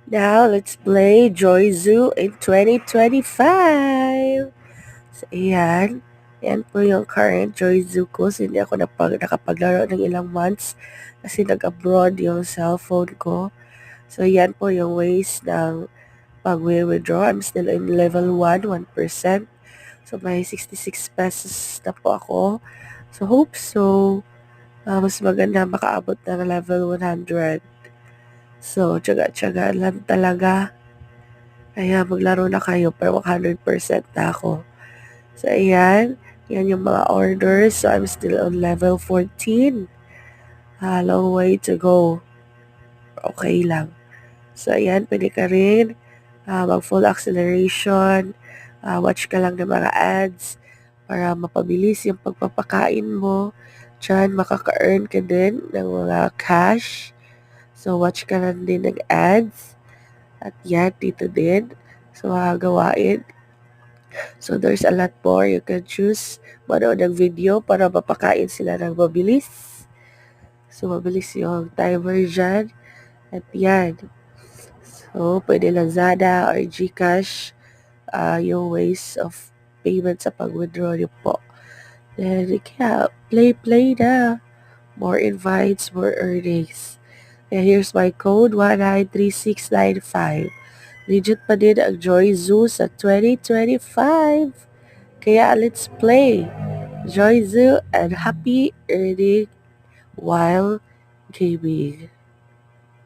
Now, let's play Joy Zoo in 2025. So, ayan. Yan po yung current Joy Zoo ko. So, hindi ako nakapaglaro ng ilang months kasi nag-abroad yung cellphone ko. So, yan po yung ways ng pag-withdraw. I'm still in level 1, 1%. So, may 66 pesos na po ako. So, hope so. Mas maganda makaabot ng level 100. So, tiyaga-tiyaga lang talaga. Kaya maglaro na kayo para 100% na ako. So, ayan. Yan yung mga orders. So, I'm still on level 14. Long way to go. Okay lang. So, ayan. Pwede ka rin mag-full acceleration. Watch ka lang ng mga ads para mapabilis yung pagpapakain mo. Diyan, makaka-earn ka din ng mga cash. So, watch ka lang din ng ads. At yan, dito din. So, gawain. So, there's a lot more. You can choose manood ng video para mapakain sila ng mabilis. So, mabilis yung timer dyan. At yan. So, pwede Lazada or GCash yung ways of payment sa pag-withdraw niyo po. Then, kaya, play na. More invites, more earnings. And here's my code, 193695. Legit pa din ang Joy Zoo sa 2025. Kaya let's play Joy Zoo and happy earning while gaming.